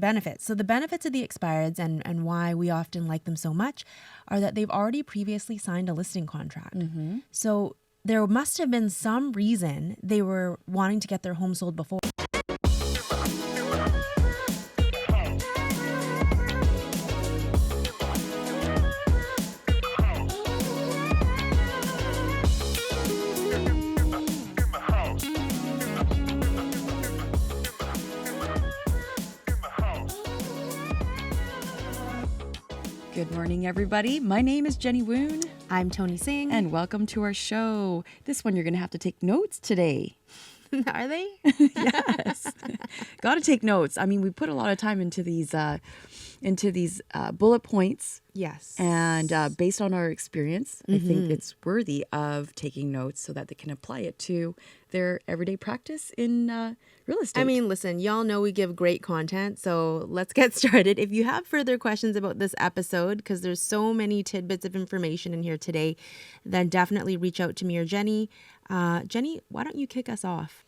Benefits. So the benefits of the expireds and why we often like them so much are that they've already previously signed a listing contract. So there must have been some reason they were wanting to get their home sold before. Good morning, everybody. My name is Jenny Woon. I'm Toni Singh. And welcome to our show. This one, you're going to have to take notes today. Are they? Yes. Got to take notes. I mean, we put a lot of time into these bullet points. Yes. And based on our experience, I think it's worthy of taking notes so that they can apply it to their everyday practice in real estate. I mean, listen, y'all know we give great content, so let's get started. If you have further questions about this episode, because there's so many tidbits of information in here today, then definitely reach out to me or Jenny. Jenny, why don't you kick us off?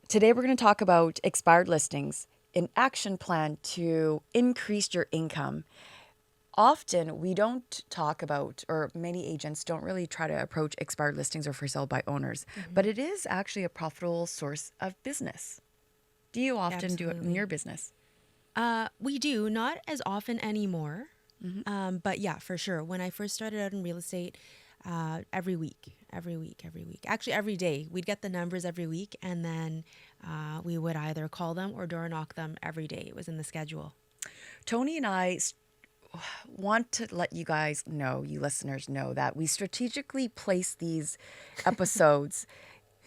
Today, we're going to talk about expired listings, an action plan to increase your income. Often we don't talk about, or many agents don't really try to approach expired listings or for sale by owners, but it is actually a profitable source of business. Do you often do it in your business? We do, not as often anymore. But yeah, for sure. When I first started out in real estate, every week. Actually, every day. We'd get the numbers every week, and then we would either call them or door knock them every day. It was in the schedule. Toni and I want to let you guys know, you listeners know, that we strategically place these episodes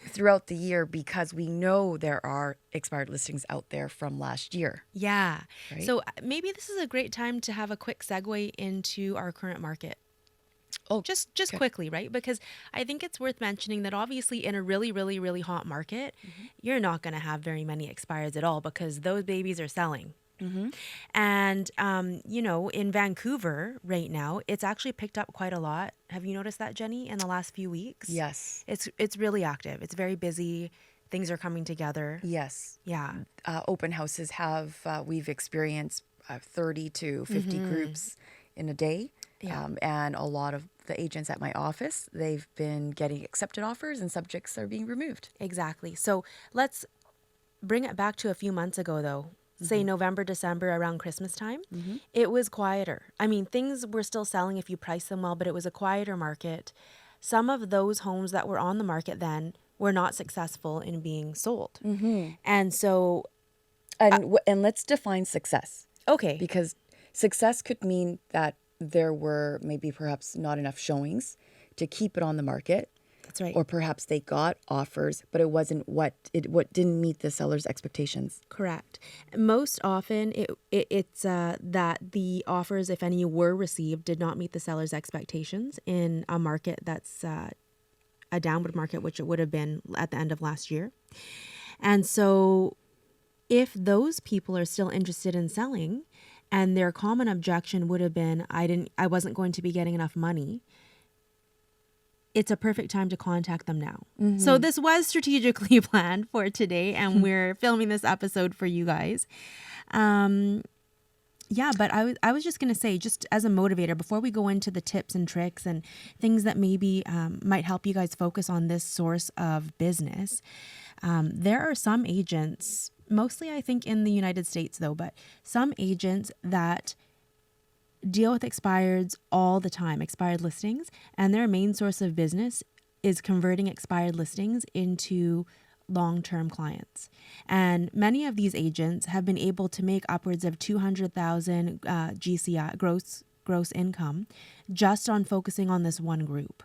throughout the year because we know there are expired listings out there from last year. Yeah. Right? So maybe this is a great time to have a quick segue into our current market. Oh, just quickly, right? Because I think it's worth mentioning that obviously in a really, really, really hot market, you're not going to have very many expireds at all because those babies are selling. And, in Vancouver right now, it's actually picked up quite a lot. Have you noticed that, Jenny, in the last few weeks? Yes. It's really active. It's very busy. Things are coming together. Yes. Yeah. Open houses we've experienced 30 to 50 groups in a day. Yeah. And a lot of the agents at my office, they've been getting accepted offers and subjects are being removed. Exactly. So let's bring it back to a few months ago, though. Say November, December, around Christmas time, it was quieter. I mean, things were still selling if you price them well, but it was a quieter market. Some of those homes that were on the market then were not successful in being sold. And so... And let's define success. Okay. Because success could mean that there were maybe perhaps not enough showings to keep it on the market. That's right. Or perhaps they got offers, but it wasn't what didn't meet the seller's expectations. Correct. Most often, it's that the offers, if any, were received, did not meet the seller's expectations in a market that's a downward market, which it would have been at the end of last year. And so if those people are still interested in selling and their common objection would have been, I wasn't going to be getting enough money, it's a perfect time to contact them now. So this was strategically planned for today, and we're filming this episode for you guys. But I was just going to say, just as a motivator, before we go into the tips and tricks and things that maybe might help you guys focus on this source of business, there are some agents, mostly I think in the United States though, but some agents that deal with expireds all the time, expired listings, and their main source of business is converting expired listings into long-term clients. And many of these agents have been able to make upwards of 200,000 GCI, gross income, just on focusing on this one group.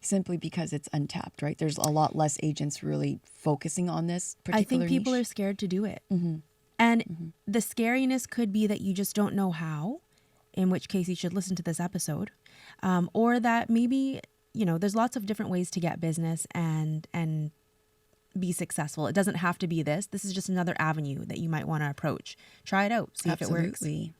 Simply because it's untapped, right? There's a lot less agents really focusing on this particular I think people niche. are scared to do it. And the scariness could be that you just don't know how, in which case you should listen to this episode, or that maybe, there's lots of different ways to get business and be successful. It doesn't have to be this. This is just another avenue that you might want to approach. Try it out. See if it works. Okay.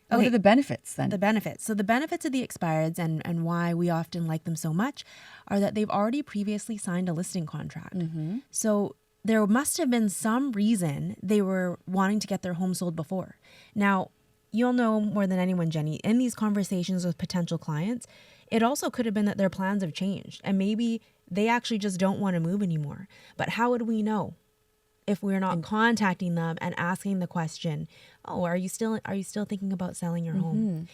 What are the benefits then? The benefits. So the benefits of the expireds and why we often like them so much are that they've already previously signed a listing contract. So there must have been some reason they were wanting to get their home sold before. Now, you'll know more than anyone, Jenny, in these conversations with potential clients, it also could have been that their plans have changed and maybe they actually just don't want to move anymore. But how would we know if we're not contacting them and asking the question, "Oh, are you still thinking about selling your home?"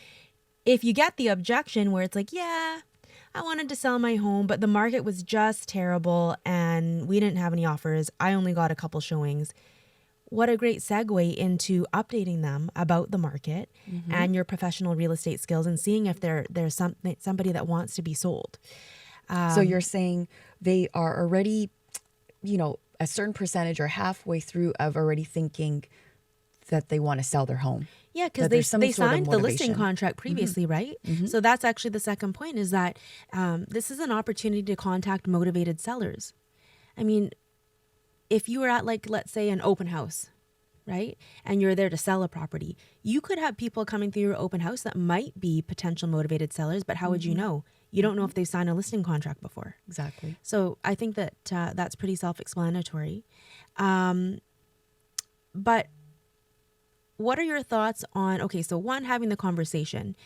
If you get the objection where it's like, "Yeah, I wanted to sell my home, but the market was just terrible and we didn't have any offers. I only got a couple showings." What a great segue into updating them about the market and your professional real estate skills and seeing if there's somebody that wants to be sold. So you're saying they are already, a certain percentage or halfway through of already thinking that they want to sell their home. Yeah, because That there's some they sort of signed the listing motivation. contract previously, right? So that's actually the second point is that this is an opportunity to contact motivated sellers. I mean, if you were at let's say an open house, right? And you're there to sell a property, you could have people coming through your open house that might be potential motivated sellers, but how would you know? You don't know if they've signed a listing contract before. Exactly. So I think that that's pretty self-explanatory. But what are your thoughts on, okay, so one, having the conversation.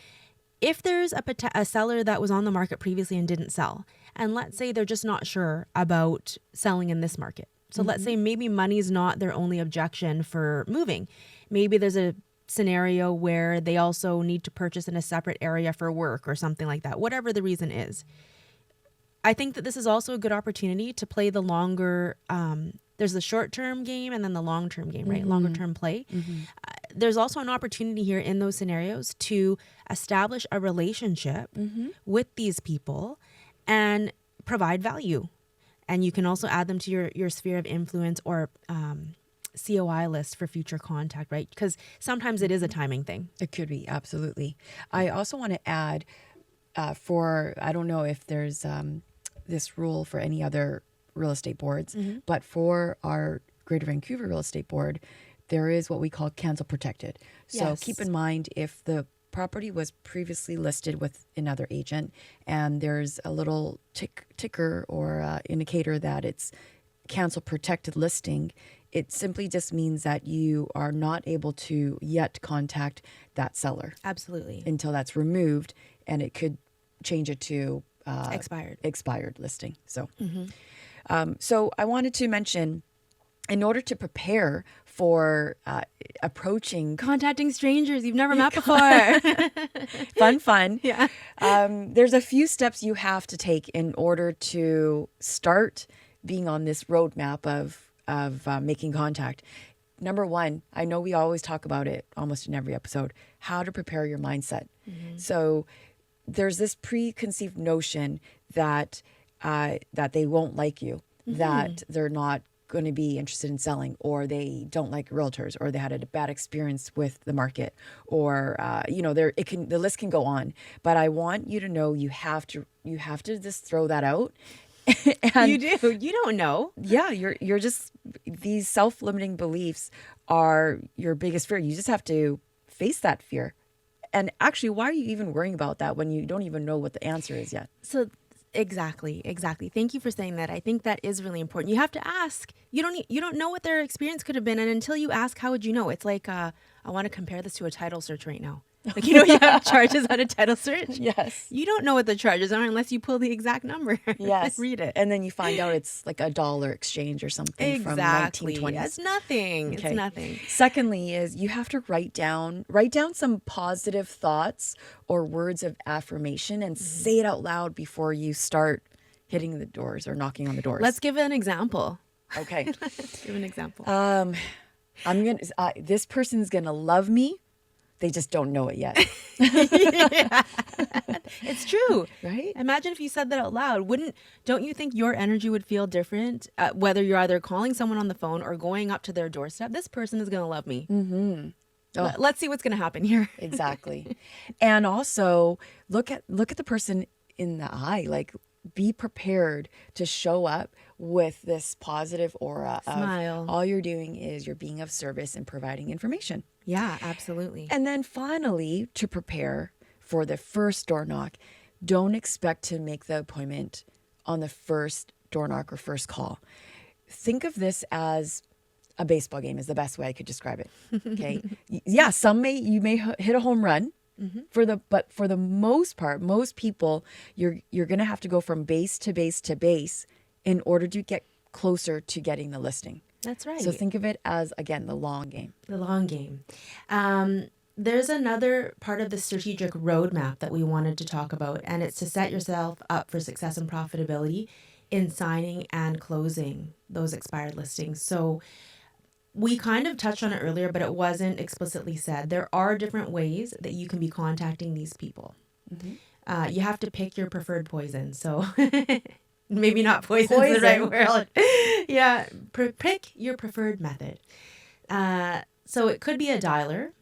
If there's a seller that was on the market previously and didn't sell, and let's say they're just not sure about selling in this market. So let's say maybe money's not their only objection for moving. Maybe there's a scenario where they also need to purchase in a separate area for work or something like that, whatever the reason is. I think that this is also a good opportunity to play the longer, there's the short-term game and then the long-term game, right? Longer-term play. There's also an opportunity here in those scenarios to establish a relationship with these people and provide value. And you can also add them to your sphere of influence or COI list for future contact, right? Because sometimes it is a timing thing. It could be, absolutely. I also want to add I don't know if there's this rule for any other real estate boards, but for our Greater Vancouver Real Estate Board, there is what we call cancel protected. So Yes. keep in mind, if the property was previously listed with another agent and there's a little ticker or indicator that it's cancel protected listing, it simply just means that you are not able to yet contact that seller Absolutely. until that's removed, and it could change it to Expired. listing. So, so I wanted to mention, in order to prepare for Contacting strangers you've never met before. fun. Yeah. There's a few steps you have to take in order to start being on this roadmap of making contact. Number one, I know we always talk about it almost in every episode, how to prepare your mindset. So there's this preconceived notion that that they won't like you, that they're not going to be interested in selling, or they don't like realtors, or they had a bad experience with the market, or the list can go on. But I want you to know you have to just throw that out. And You do. You don't know. yeah, you're just, these self-limiting beliefs are your biggest fear. You just have to face that fear. And actually, why are you even worrying about that when you don't even know what the answer is yet? So exactly. Thank you for saying that. I think that is really important. You have to ask. You don't know what their experience could have been, and until you ask, how would you know? It's like I want to compare this to a title search right now. Like, you have charges on a title search. Yes. You don't know what the charges are unless you pull the exact number. Yes. Read it. And then you find out it's like $1 exchange or something from Exactly. 1920s. It's nothing. Okay. It's nothing. Secondly is you have to write down some positive thoughts or words of affirmation and say it out loud before you start hitting the doors or knocking on the doors. Let's give an example. Okay. Let's give an example. This person's gonna love me. They just don't know it yet. It's true. Right? Imagine if you said that out loud. Don't you think your energy would feel different whether you're either calling someone on the phone or going up to their doorstep? This person is going to love me. Oh. Let's see what's going to happen here. Exactly. And also look at the person in the eye. Like, be prepared to show up with this positive aura Smile. of all you're doing is you're being of service and providing information. Yeah, absolutely. And then finally, to prepare for the first door knock, don't expect to make the appointment on the first door knock or first call. think of this as a baseball game is the best way I could describe it. Okay. Yeah, you may hit a home run but for the most part, most people, you're going to have to go from base to base to base in order to get closer to getting the listing. That's right. So think of it as, again, the long game. The long game. There's another part of the strategic roadmap that we wanted to talk about, and it's to set yourself up for success and profitability in signing and closing those expired listings. So we kind of touched on it earlier, but it wasn't explicitly said. There are different ways that you can be contacting these people. You have to pick your preferred poison. So maybe not poison is the right word. Yeah, pick your preferred method. So it could be a dialer.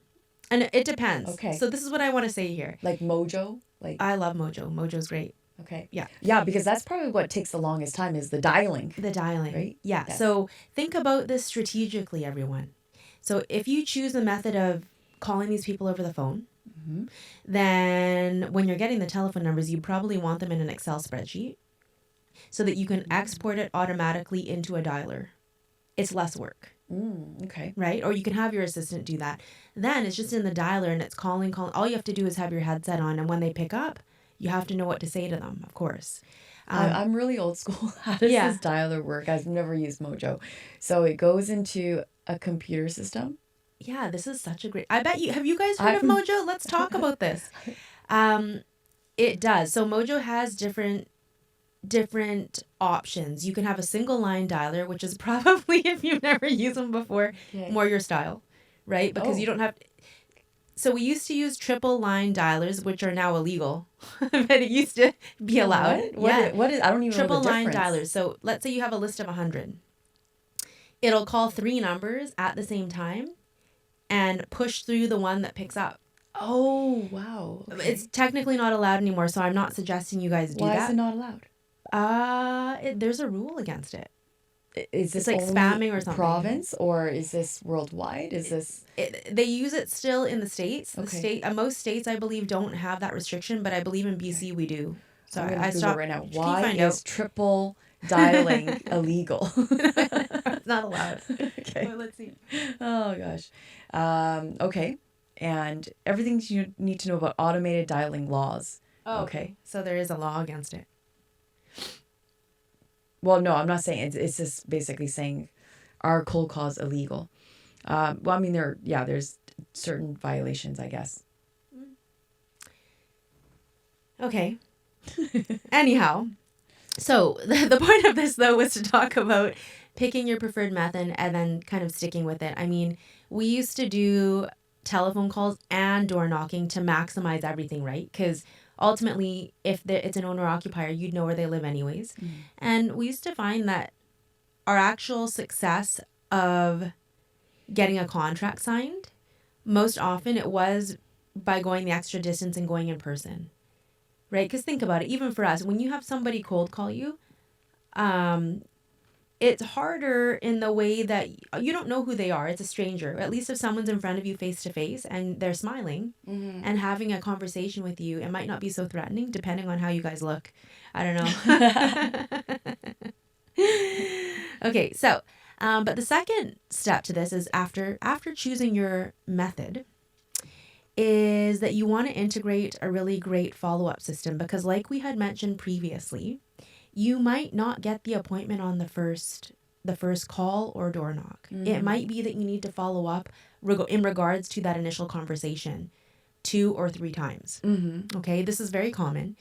And it depends. Okay. So this is what I want to say here. Like Mojo? I love Mojo. Mojo's great. Okay. Yeah. Yeah, because that's probably what takes the longest time is the dialing. The dialing. Right? Yeah. Yes. So think about this strategically, everyone. So if you choose the method of calling these people over the phone, then when you're getting the telephone numbers, you probably want them in an Excel spreadsheet so that you can export it automatically into a dialer. It's less work. Okay. Right? Or you can have your assistant do that. Then it's just in the dialer and it's calling. All you have to do is have your headset on, and when they pick up, you have to know what to say to them, of course. I'm really old school. How does this dialer work? I've never used Mojo. So it goes into a computer system? Yeah, this is such a great... have you guys heard of Mojo? Let's talk about this. It does. So Mojo has different options. You can have a single line dialer, which is probably, if you've never used them before, more your style, right? Because you don't have... So we used to use triple line dialers, which are now illegal, but it used to be allowed. What is I don't even triple know the line difference. dialers. So let's say you have a list of 100. It'll call 3 numbers at the same time and push through the one that picks up. Oh, wow. Okay. It's technically not allowed anymore, so I'm not suggesting you guys do that. Why is it not allowed? There's a rule against it. Is this like only spamming or something? Province, or is this worldwide? Is this... They use it still in the States. Okay. Most states, I believe, don't have that restriction, but I believe in BC we do. So I stopped right now. Why is triple dialing illegal? It's not allowed. Okay. Well, let's see. Oh, gosh. Okay. And everything you need to know about automated dialing laws. Oh, okay. So there is a law against it. Well, no, I'm not saying it's just basically saying, are cold calls illegal? Well, I mean, there's certain violations, I guess. Okay. Anyhow, so the point of this, though, was to talk about picking your preferred method and then kind of sticking with it. I mean, we used to do telephone calls and door knocking to maximize everything, right? Because ultimately, if it's an owner-occupier, you'd know where they live anyways. And we used to find that our actual success of getting a contract signed, most often it was by going the extra distance and going in person, right? Because think about it, even for us, when you have somebody cold call you, it's harder in the way that you don't know who they are. It's a stranger. At least if someone's in front of you face to face and they're smiling and having a conversation with you, it might not be so threatening depending on how you guys look. I don't know. Okay, so, but the second step to this is after choosing your method is that you want to integrate a really great follow-up system, because like we had mentioned previously, you might not get the appointment on the first call or door knock. It might be that you need to follow up in regards to that initial conversation 2 or 3 times. Okay, this is very common.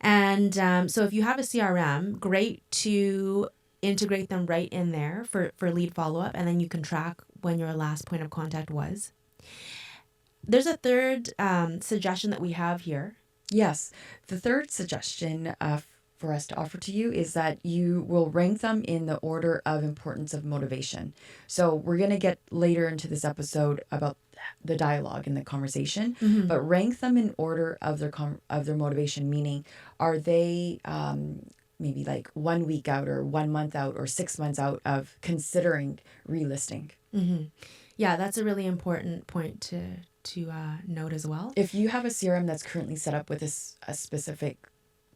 And so if you have a CRM, great to integrate them right in there for lead follow-up, and then you can track when your last point of contact was. There's a third suggestion that we have here. Yes. The third suggestion for us to offer to you is that you will rank them in the order of importance of motivation. So we're going to get later into this episode about the dialogue and the conversation, but rank them in order of their motivation, meaning are they maybe like 1 week out or 1 month out or 6 months out of considering relisting. Yeah, that's a really important point to note as well. If you have a CRM that's currently set up with a specific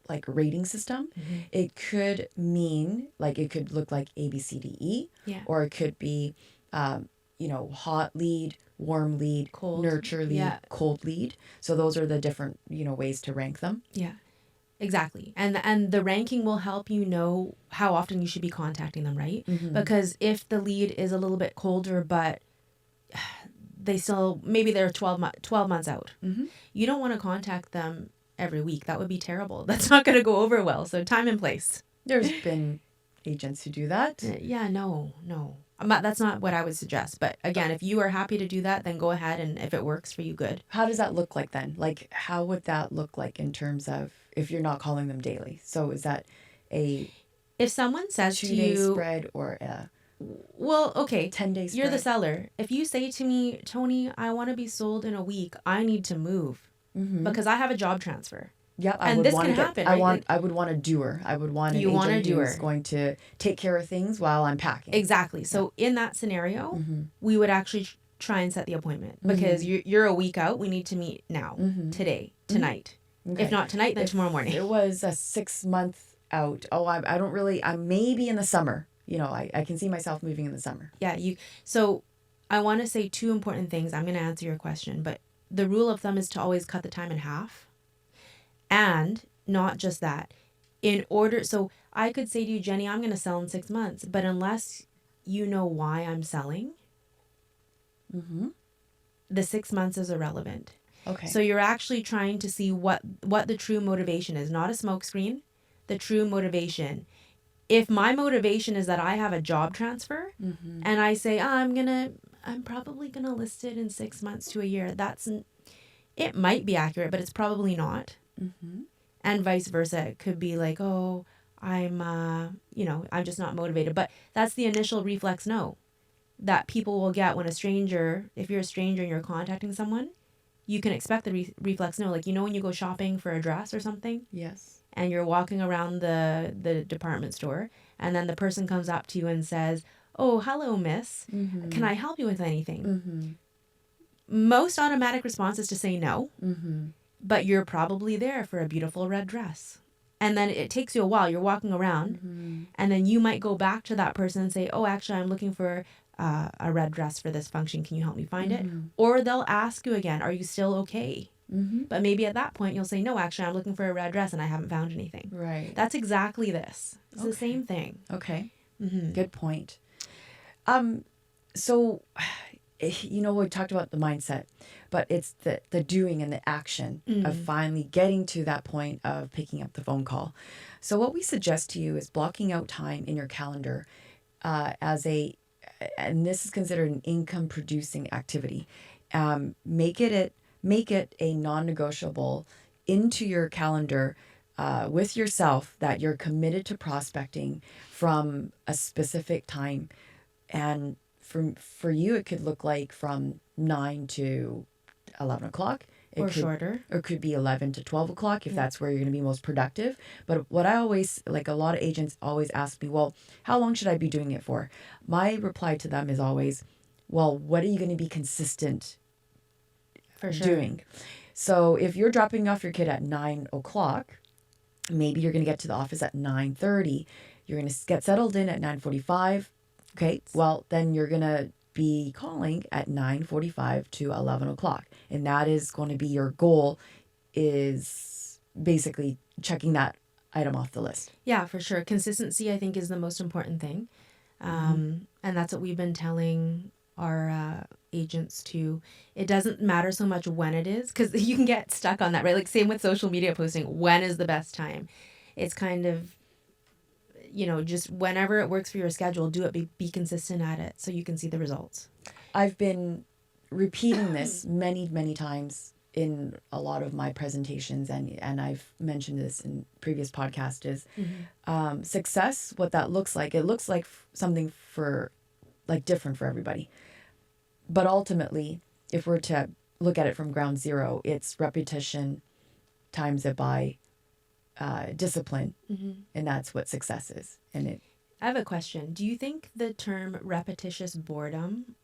like rating system. It could mean like it could look like A, B, C, D, E, Yeah. or it could be, hot lead, warm lead, Cold. nurture lead, Yeah. cold lead. So those are the different, ways to rank them. Yeah. Exactly. And the ranking will help you know how often you should be contacting them, right? Because if the lead is a little bit colder, but maybe they're 12 months out. You don't want to contact them every week. That would be terrible. That's not going to go over well. So time and place. There's been agents who do that. Yeah, no. That's not what I would suggest. But again, if you are happy to do that, then go ahead. And if it works for you, good. How does that look like then? Like, how would that look like in terms of if you're not calling them daily? So is that a If someone says to 2-day you, spread or a well, okay, 10-day spread? you're the seller. If you say to me, Toni, I want to be sold in a week, I need to move because I have a job transfer. Yeah, And this can happen, right? I would want a doer. I would want an You want a agent who's doer. going to take care of things while I'm packing. Exactly. So in that scenario, we would actually try and set the appointment because you're a week out. We need to meet now, today, tonight. Okay. If not tonight, then tomorrow morning. It was a 6-month out. Oh, I don't really. I'm maybe in the summer. I can see myself moving in the summer. Yeah. So I want to say 2 important things. I'm going to answer your question, but the rule of thumb is to always cut the time in half. And not just that, so I could say to you, Jenny, I'm going to sell in 6 months, but unless you know why I'm selling, the 6 months is irrelevant. Okay. So you're actually trying to see what the true motivation is, not a smokescreen, the true motivation. If my motivation is that I have a job transfer and I say, I'm probably going to list it in 6 months to a year, it might be accurate, but it's probably not. And vice versa. It could be like, oh, I'm just not motivated. But that's the initial reflex no that people will get when if you're a stranger and you're contacting someone, you can expect the reflex no. Like, when you go shopping for a dress or something. Yes. And you're walking around the department store and then the person comes up to you and says, oh, hello, miss. Can I help you with anything? Most automatic response is to say no. But you're probably there for a beautiful red dress. And then it takes you a while. You're walking around. And then you might go back to that person and say, oh, actually, I'm looking for a red dress for this function. Can you help me find it? Or they'll ask you again, are you still okay? But maybe at that point, you'll say, no, actually, I'm looking for a red dress and I haven't found anything. Right. That's exactly this. It's the same thing. Okay. Good point. So, we talked about the mindset, but it's the doing and the action of finally getting to that point of picking up the phone call. So what we suggest to you is blocking out time in your calendar and this is considered an income producing activity. Make it a non-negotiable into your calendar with yourself that you're committed to prospecting from a specific time. And for you, it could look like from 9 to 11 o'clock. Shorter. Or it could be 11 to 12 o'clock if that's where you're going to be most productive. But what I always, like a lot of agents always ask me, well, how long should I be doing it for? My reply to them is always, well, what are you going to be consistent doing? So if you're dropping off your kid at 9 o'clock, maybe you're going to get to the office at 9:30. You're going to get settled in at 9:45. Okay, well, then you're going to be calling at 9:45 to 11 o'clock. And that is going to be your goal, is basically checking that item off the list. Yeah, for sure. Consistency, I think, is the most important thing. And that's what we've been telling our agents too. It doesn't matter so much when it is, because you can get stuck on that, right? Like same with social media posting. When is the best time? It's kind of, just whenever it works for your schedule, do it, be consistent at it so you can see the results. I've been repeating this many, many times in a lot of my presentations, and I've mentioned this in previous podcasts, is success, what that looks like. It looks like something different for everybody. But ultimately, if we're to look at it from ground zero, it's repetition times it by discipline, and that's what success is. I have a question. Do you think the term repetitious boredom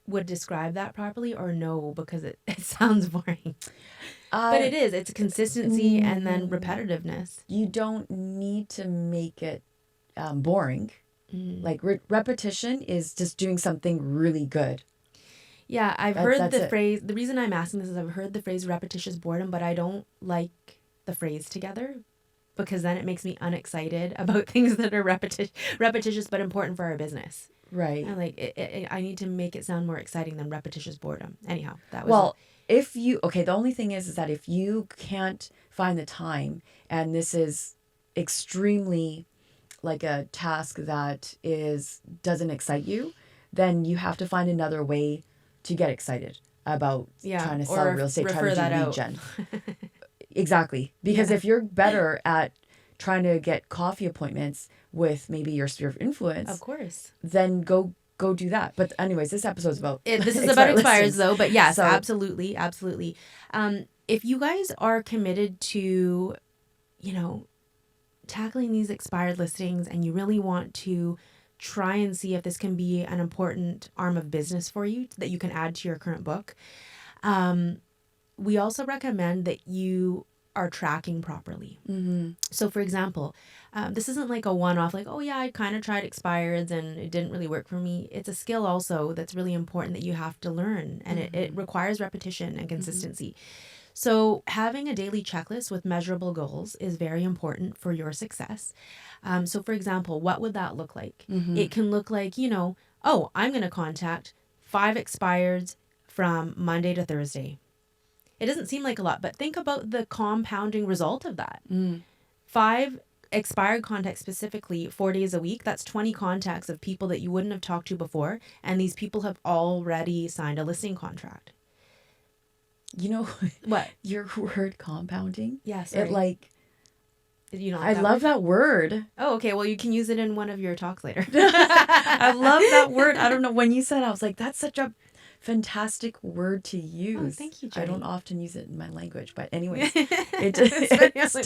would describe that properly, or no, because it sounds boring. But Uh, it is. It's consistency and then repetitiveness. you don't need to make it boring. Like repetition is just doing something really good. Yeah, I've heard That's the it. phrase. The reason I'm asking this is I've heard the phrase repetitious boredom, but I don't like the phrase together because then it makes me unexcited about things that are repetitious but important for our business. Right. And like, I need to make it sound more exciting than repetitious boredom. Anyhow, that was Well, if you, okay, the only thing is that if you can't find the time and this is extremely like a task that doesn't excite you, then you have to find another way to get excited about trying to sell real estate, trying to do lead gen. Exactly. Because if you're better at trying to get coffee appointments with maybe your sphere of influence, of course, then go do that. But anyways, this episode's about this is about expires listings. though. But yes, absolutely. If you guys are committed to, tackling these expired listings and you really want to try and see if this can be an important arm of business for you that you can add to your current book, we also recommend that you are tracking properly. So for example, this isn't like a one-off, like, oh yeah, I kind of tried expireds and it didn't really work for me. It's a skill also that's really important that you have to learn, and it requires repetition and consistency. So having a daily checklist with measurable goals is very important for your success. So for example, what would that look like? It can look like, oh, I'm going to contact 5 expireds from Monday to Thursday. It doesn't seem like a lot, but think about the compounding result of that. 5 expired contacts specifically 4 days a week. That's 20 contacts of people that you wouldn't have talked to before. And these people have already signed a listing contract. You know what? Your word compounding? Yeah, sorry. It like, you know, I love that word. Oh, okay. Well, you can use it in one of your talks later. I love that word. I don't know. When you said it, I was like, that's such a fantastic word to use. Oh, thank you, Jenny. I don't often use it in my language, but anyways, like,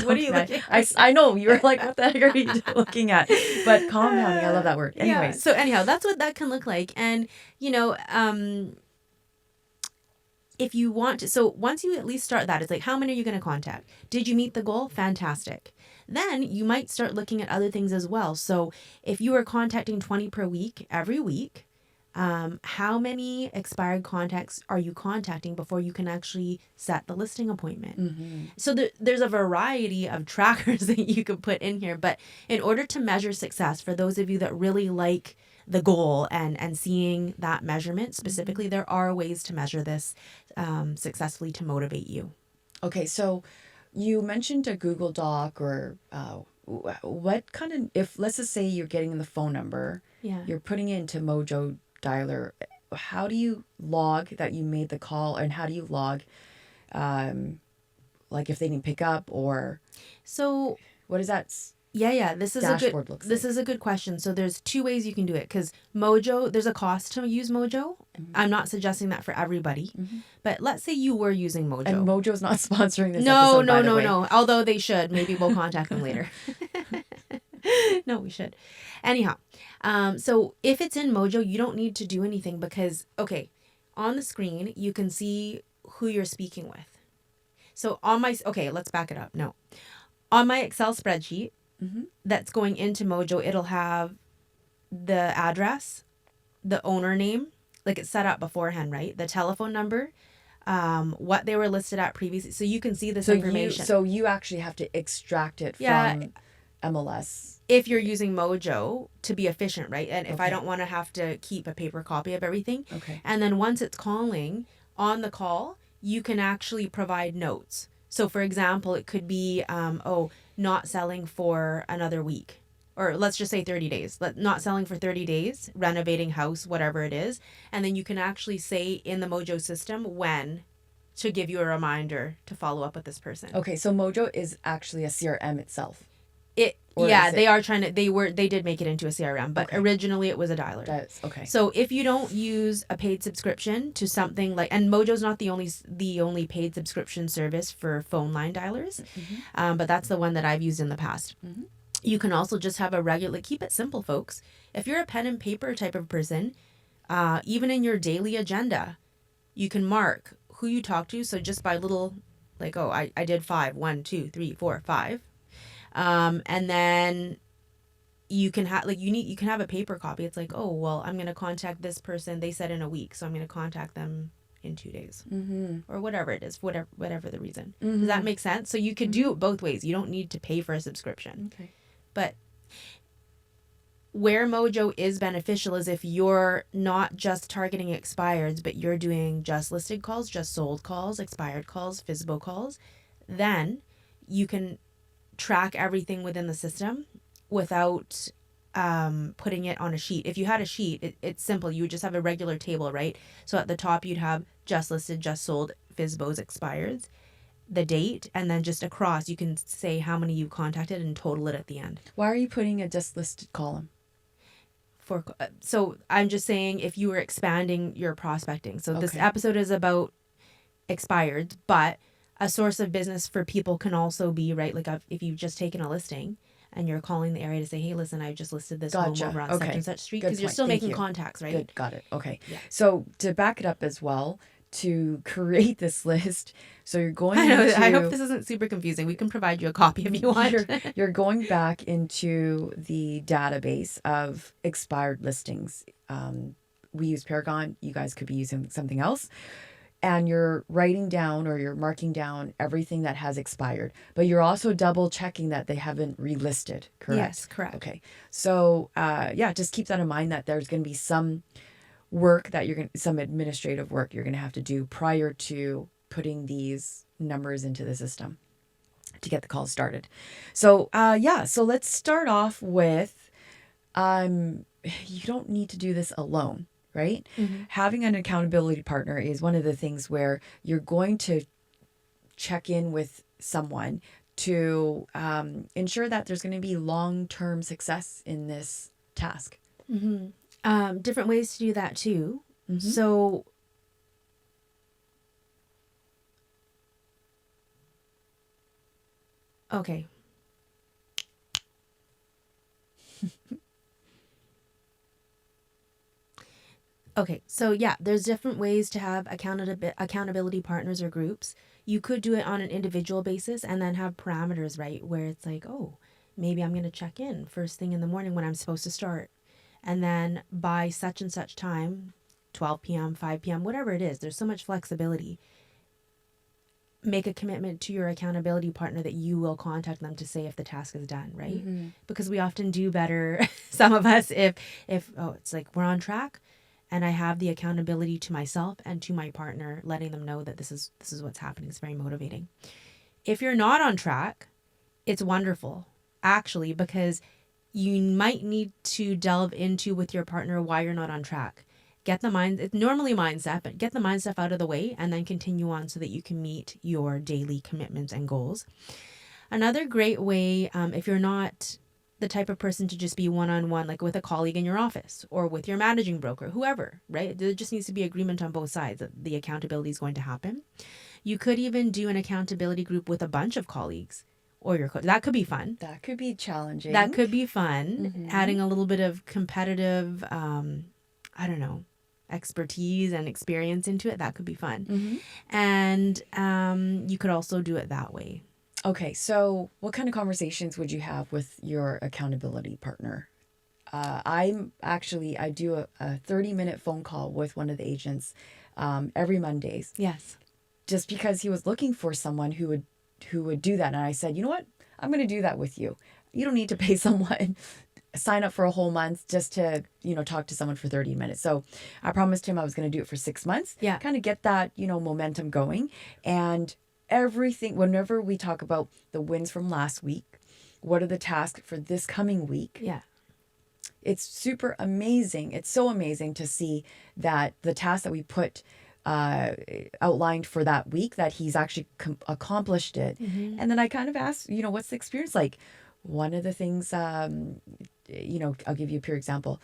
what are you looking at? I know you were like, what the heck are you looking at? But compounding, I love that word. Anyways, yeah. So anyhow, that's what that can look like, and if you want to, so once you at least start that, it's like, how many are you going to contact? Did you meet the goal? Fantastic. Then you might start looking at other things as well. So if you are contacting 20 per week, every week, how many expired contacts are you contacting before you can actually set the listing appointment? So there's a variety of trackers that you could put in here. But in order to measure success, for those of you that really like the goal and seeing that measurement specifically, there are ways to measure this successfully to motivate you. Okay, so you mentioned a Google Doc or what kind of, if let's just say you're getting the phone number, you're putting it into Mojo Dialer, how do you log that you made the call, and how do you log like if they didn't pick up, or so what is that? Yeah. This is a good question. So there's 2 ways you can do it, because Mojo, there's a cost to use Mojo. I'm not suggesting that for everybody, but let's say you were using Mojo. And Mojo's not sponsoring this episode, by the way. No. Although they should. Maybe we'll contact them later. No, we should. Anyhow, so if it's in Mojo, you don't need to do anything because, okay, on the screen, you can see who you're speaking with. So let's back it up. No. On my Excel spreadsheet, that's going into Mojo, it'll have the address, the owner name, like it's set up beforehand, right? The telephone number, what they were listed at previously. So you can see this information. So you actually have to extract it from MLS. If you're using Mojo to be efficient, right? And if I don't want to have to keep a paper copy of everything. Okay. And then once it's calling, on the call, you can actually provide notes. So for example, it could be, not selling for another week. Or let's just say 30 days. Not selling for 30 days, renovating house, whatever it is. And then you can actually say in the Mojo system when to give you a reminder to follow up with this person. Okay, so Mojo is actually a CRM itself. They did make it into a CRM, but originally it was a dialer. That's okay. So if you don't use a paid subscription to something like, and Mojo's not the only paid subscription service for phone line dialers, but that's the one that I've used in the past. You can also just have a regular, keep it simple, folks. If you're a pen and paper type of person, Even in your daily agenda, you can mark who you talk to. So just by little, like, oh, I did 5, 1, 2, 3, 4, 5. And then you can have like you can have a paper copy. It's like, oh, well, I'm going to contact this person. They said in a week, so I'm going to contact them in 2 days, or whatever it is, whatever the reason. Does that make sense? So you could do it both ways. You don't need to pay for a subscription. Okay. But where Mojo is beneficial is if you're not just targeting expireds, but you're doing just listed calls, just sold calls, expired calls, FSBO calls, then you can track everything within the system without putting it on a sheet. If you had a sheet, it's simple. You would just have a regular table, right? So at the top, you'd have just listed, just sold, FSBOs, expireds, the date, and then just across, you can say how many you contacted and total it at the end. Why are you putting a just listed column? So I'm just saying if you were expanding your prospecting. So this Okay. episode is about expired, but a source of business for people can also be, right, like if you've just taken a listing and you're calling the area to say, hey, listen, I just listed this home Gotcha. over on Okay. such and such street, Good because you're point. still Thank making you. contacts, right? Good. Got it. Okay. Yeah. So to back it up as well, to create this list, so you're going I know. into, I hope this isn't super confusing. We can provide you a copy if you want. you're going back into the database of expired listings. We use Paragon. You guys could be using something else. And you're writing down or you're marking down everything that has expired. But you're also double checking that they haven't relisted, correct? Yes, correct. Okay. So, just keep that in mind that there's going to be some work that some administrative work you're going to have to do prior to putting these numbers into the system to get the call started. So, so let's start off with, you don't need to do this alone, right? Having an accountability partner is one of the things where you're going to check in with someone to ensure that there's going to be long-term success in this task. Different ways to do that too. So okay. Okay, so yeah, there's different ways to have accountability partners or groups. You could do it on an individual basis and then have parameters, right? Where it's like, oh, maybe I'm going to check in first thing in the morning when I'm supposed to start. And then by such and such time, 12 p.m., 5 p.m., whatever it is, there's so much flexibility. Make a commitment to your accountability partner that you will contact them to say if the task is done, right? Because we often do better, some of us, if it's like we're on track and I have the accountability to myself and to my partner, letting them know that this is what's happening. It's very motivating. If you're not on track, it's wonderful, actually, because you might need to delve into with your partner why you're not on track. It's normally mindset, but get the mind stuff out of the way and then continue on so that you can meet your daily commitments and goals. Another great way, if you're not the type of person to just be one-on-one, like with a colleague in your office or with your managing broker, whoever, right? There just needs to be agreement on both sides that the accountability is going to happen. You could even do an accountability group with a bunch of colleagues or your coach. That could be fun. That could be challenging. That could be fun. Adding a little bit of competitive, expertise and experience into it. That could be fun. And you could also do it that way. Okay, so what kind of conversations would you have with your accountability partner? I do a 30-minute phone call with one of the agents every Mondays. Yes. Just because he was looking for someone who would do that. And I said, you know what? I'm going to do that with you. You don't need to pay someone, sign up for a whole month just to, talk to someone for 30 minutes. So I promised him I was going to do it for 6 months. Yeah. Kind of get that, momentum going. And everything, whenever we talk about the wins from last week, what are the tasks for this coming week? Yeah. It's super amazing. It's so amazing to see that the tasks that we put outlined for that week, that he's actually accomplished it. And then I kind of asked, what's the experience like? One of the things, I'll give you a pure example.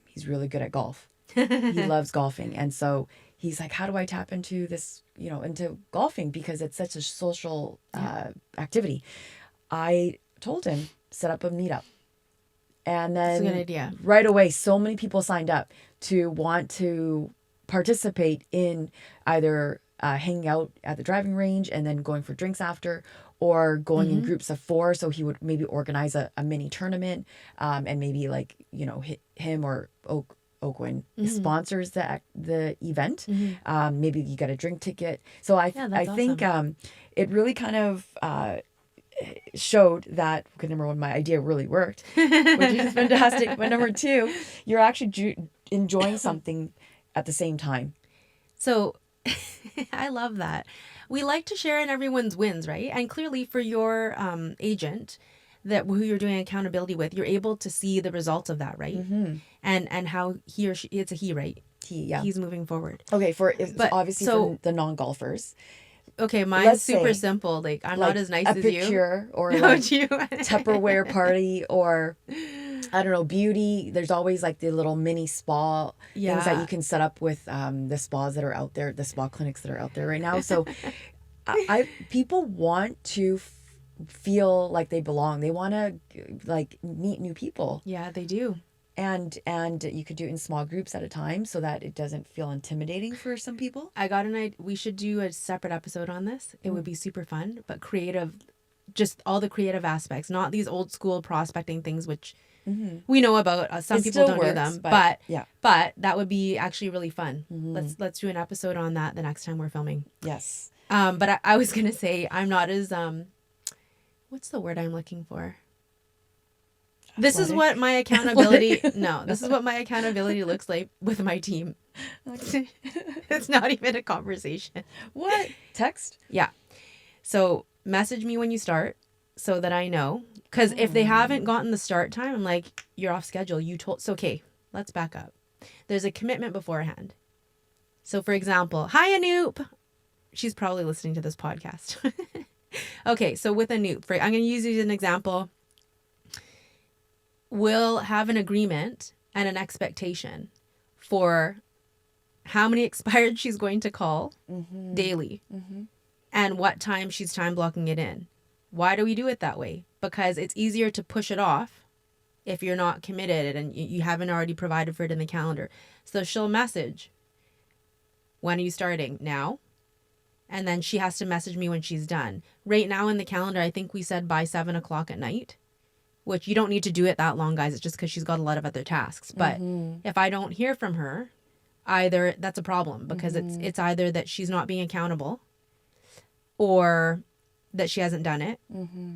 He's really good at golf. He loves golfing. And so he's like, how do I tap into this, into golfing? Because it's such a social activity. I told him, set up a meetup. And That's a good then idea. right away, so many people signed up to want to participate in either hanging out at the driving range and then going for drinks after, or going in groups of 4. So he would maybe organize a mini tournament, and maybe like, him or Oakwood sponsors the event. Maybe you get a drink ticket. So I think it really kind of showed that, okay, number 1, my idea really worked, which is fantastic. But number 2, you're actually enjoying something at the same time. So I love that. We like to share in everyone's wins, right? And clearly for your agent who you're doing accountability with, you're able to see the results of that, right? And how he or she, it's a he, right? He's moving forward. Okay, But obviously for the non-golfers. Okay, mine's Let's super say, simple. Like, I'm like not as nice a as you. picture or No, like you. Tupperware party, or I don't know, beauty. There's always like the little mini spa things that you can set up with the spas that are out there, the spa clinics that are out there right now. So people want to feel like they belong. They want to like meet new people. Yeah, they do. And you could do it in small groups at a time so that it doesn't feel intimidating for some people. I got an idea. We should do a separate episode on this. It would be super fun, but creative, just all the creative aspects, not these old school prospecting things, which we know about. Some people don't do them, but that would be actually really fun. Let's do an episode on that the next time we're filming. Yes. But I was gonna say, I'm not as what's the word I'm looking for? This is what my accountability. No, this is what my accountability looks like with my team. Okay. It's not even a conversation. What? Text? Yeah. So message me when you start so that I know. Because if they haven't gotten the start time, I'm like, you're off schedule. So, okay, let's back up. There's a commitment beforehand. So, for example, hi, Anoop. She's probably listening to this podcast. Okay, so with Anoop, I'm going to use you as an example. We'll have an agreement and an expectation for how many expired she's going to call daily and what time she's time blocking it in. Why do we do it that way? Because it's easier to push it off if you're not committed and you haven't already provided for it in the calendar. So she'll message, when are you starting? Now? And then she has to message me when she's done. Right now in the calendar, I think we said by 7 o'clock at night. Which you don't need to do it that long, guys. It's just because she's got a lot of other tasks. But if I don't hear from her, either that's a problem because it's either that she's not being accountable or that she hasn't done it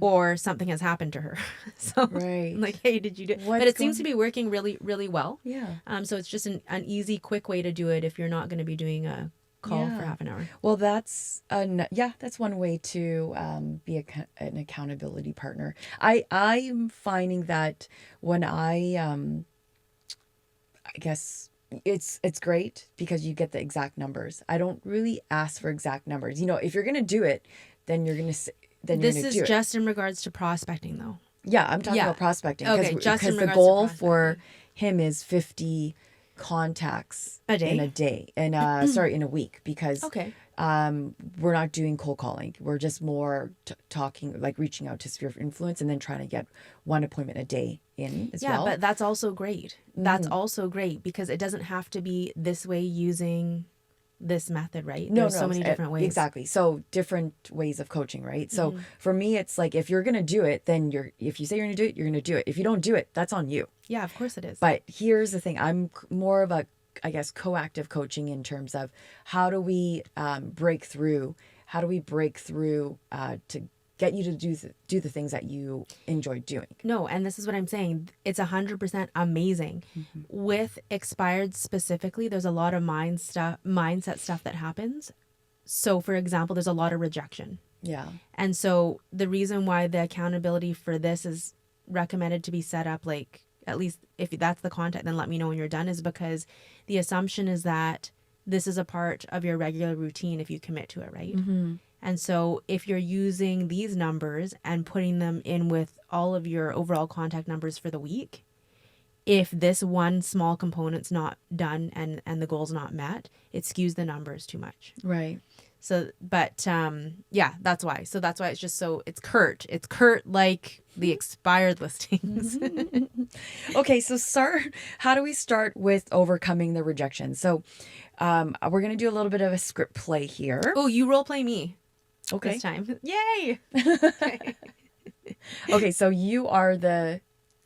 or something has happened to her. So I'm like, hey, did you do it? But it seems to be working really, really well. Yeah. So it's just an easy, quick way to do it if you're not going to be doing a call for half an hour. Well, that's one way to be an accountability partner. I'm finding that when I guess it's great because you get the exact numbers. I don't really ask for exact numbers. If you're gonna do it, then you're gonna do it. This is just in regards to prospecting, though. Yeah, I'm talking about prospecting. Okay, just in because the regards goal to for him is 50 contacts a day in a week, because we're not doing cold calling. We're just more talking, like reaching out to sphere of influence and then trying to get one appointment a day in as well. Yeah, but that's also great. That's also great because it doesn't have to be this way using this method, right? There's so many different ways. Exactly. So different ways of coaching, right? So for me, it's like, if you're going to do it, then if you say you're going to do it, you're going to do it. If you don't do it, that's on you. Yeah, of course it is. But here's the thing. I'm more of a, I guess, coactive coaching in terms of how do we break through? How do we break through to get you to do the things that you enjoy doing? No, and this is what I'm saying. It's 100% amazing. With expired specifically, there's a lot of mindset stuff that happens. So, for example, there's a lot of rejection. Yeah. And so the reason why the accountability for this is recommended to be set up, like, at least if that's the content, then let me know when you're done, is because the assumption is that this is a part of your regular routine if you commit to it, right? And so if you're using these numbers and putting them in with all of your overall contact numbers for the week, if this one small component's not done and the goal's not met, it skews the numbers too much. Right. So, but yeah, that's why. So that's why it's just so it's curt. It's curt like the expired listings. Okay, so how do we start with overcoming the rejection? So we're going to do a little bit of a script play here. Oh, you role play me this Okay. time. Yay! Okay, so you are the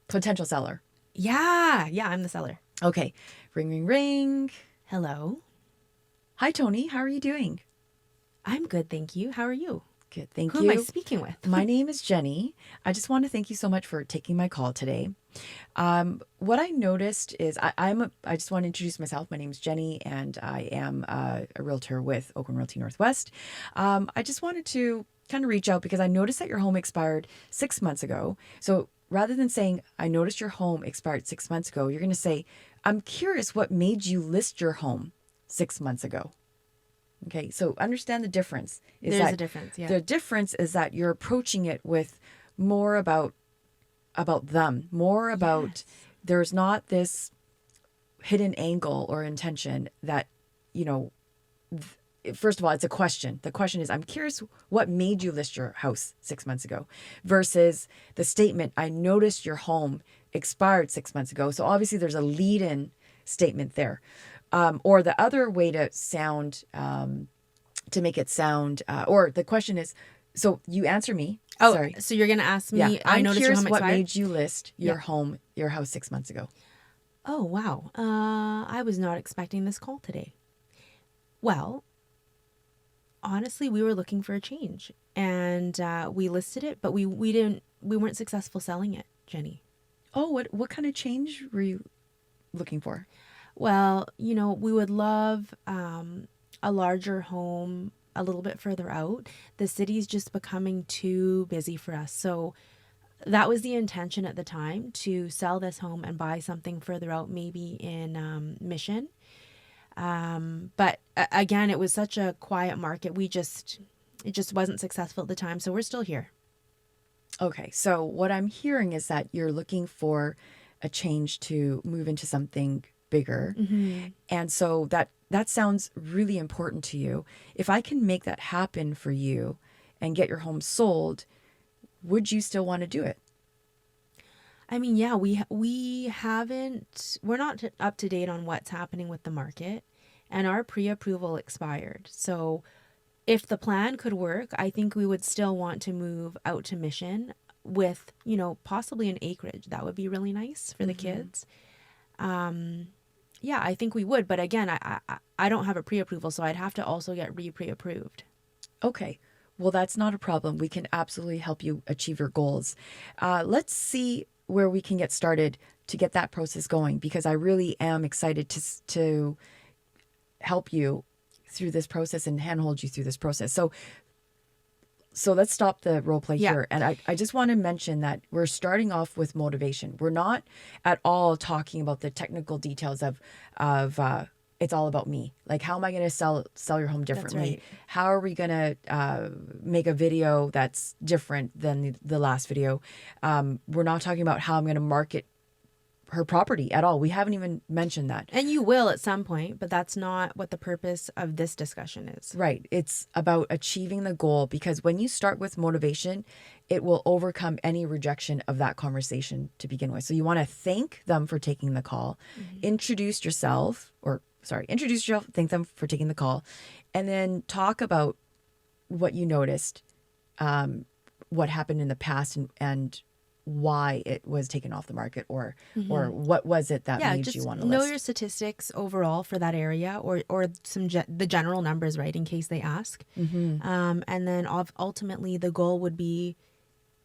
potential seller. Yeah, I'm the seller. Okay, ring, ring, ring. Hello. Hi, Toni. How are you doing? I'm good, thank you. How are you? Good, thank Who you. am I speaking with? My name is Jenny. I just want to thank you so much for taking my call today. What I noticed is I just want to introduce myself. My name is Jenny, and I am a realtor with Oakland Realty Northwest. I just wanted to kind of reach out because I noticed that your home expired 6 months ago. So rather than saying, I noticed your home expired 6 months ago, you're going to say, I'm curious what made you list your home 6 months ago. Okay, so understand the difference. There's a difference, yeah. The difference is that you're approaching it with more about them, more about there's not this hidden angle or intention that, first of all, it's a question. The question is, I'm curious what made you list your house 6 months ago versus the statement, I noticed your home expired 6 months ago. So obviously there's a lead-in statement there. Or the other way to sound, to make it sound, or the question is, so you answer me. Oh, Sorry. so you're going to ask me, Yeah, I I'm noticed your curious home what expired? made you list your house 6 months ago. Oh, wow. I was not expecting this call today. Well, honestly, we were looking for a change and we listed it, but we weren't successful selling it, Jenny. Oh, what kind of change were you looking for? Well, we would love a larger home a little bit further out. The city's just becoming too busy for us. So that was the intention at the time, to sell this home and buy something further out, maybe in Mission. But again, it was such a quiet market. It just wasn't successful at the time. So we're still here. Okay, so what I'm hearing is that you're looking for a change to move into something bigger. Mm-hmm. And so that sounds really important to you. If I can make that happen for you and get your home sold, would you still want to do it? I mean, yeah, we're not up to date on what's happening with the market, and our pre-approval expired. So if the plan could work, I think we would still want to move out to Mission with, possibly an acreage. That would be really nice for the kids. Yeah, I think we would. But again, I don't have a pre-approval, so I'd have to also get pre-approved. Okay. Well, that's not a problem. We can absolutely help you achieve your goals. Let's see where we can get started to get that process going, because I really am excited to help you through this process and handhold you through this process. So let's stop the role play here. And I just want to mention that we're starting off with motivation. We're not at all talking about the technical details of it's all about me. Like, how am I going to sell your home differently? That's right. How are we going to make a video that's different than the last video? We're not talking about how I'm going to market her property at all. We haven't even mentioned that. And you will at some point, but that's not what the purpose of this discussion is. Right. It's about achieving the goal, because when you start with motivation, it will overcome any rejection of that conversation to begin with. So you want to thank them for taking the call, introduce yourself, thank them for taking the call, and then talk about what you noticed, what happened in the past, and why it was taken off the market, or what was it that made you want to list. Know your statistics overall for that area, or the general numbers, right, in case they ask. And then ultimately the goal would be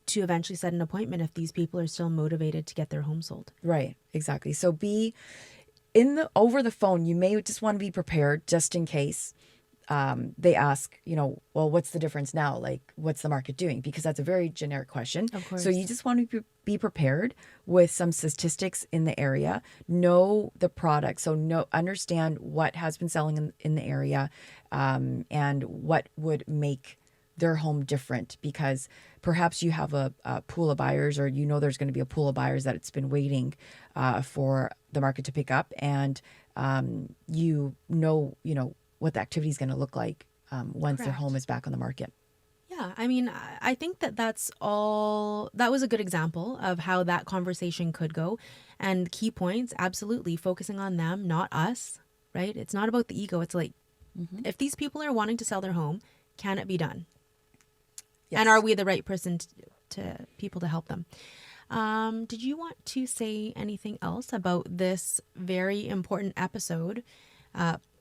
to eventually set an appointment if these people are still motivated to get their home sold. Right, exactly. So over the phone, you may just want to be prepared just in case they ask, well, what's the difference now? Like, what's the market doing? Because that's a very generic question. Of course. So you just want to be prepared with some statistics in the area, know the product. So understand what has been selling in the area, and what would make their home different, because perhaps you have a pool of buyers, or there's going to be a pool of buyers that it's been waiting for the market to pick up, and you know what the activity is going to look like once their Correct. home is back on the market. Yeah, I mean, I think that that's all. That was a good example of how that conversation could go. And key points, absolutely focusing on them, not us, right? It's not about the ego. It's like, if these people are wanting to sell their home, can it be done? Yes. And are we the right person to people to help them? Did you want to say anything else about this very important episode,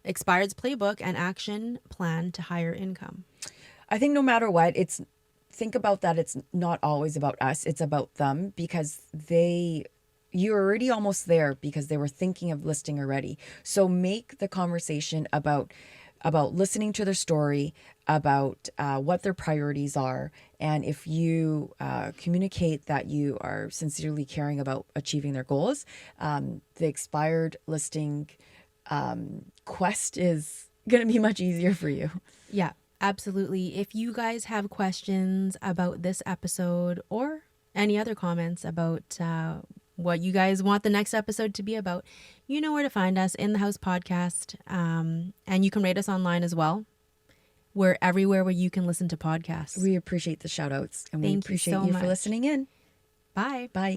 Expired's Playbook and Action Plan to Higher Income? I think no matter what, think about that. It's not always about us. It's about them, because you're already almost there because they were thinking of listing already. So make the conversation about listening to their story, about what their priorities are. And if you communicate that you are sincerely caring about achieving their goals, the expired listing quest is going to be much easier for you. Yeah, absolutely. If you guys have questions about this episode or any other comments about what you guys want the next episode to be about, you know where to find us, In the House Podcast. And you can rate us online as well. We're everywhere where you can listen to podcasts. We appreciate the shout outs, and we Thank you appreciate so you for much. listening in. Bye. Bye.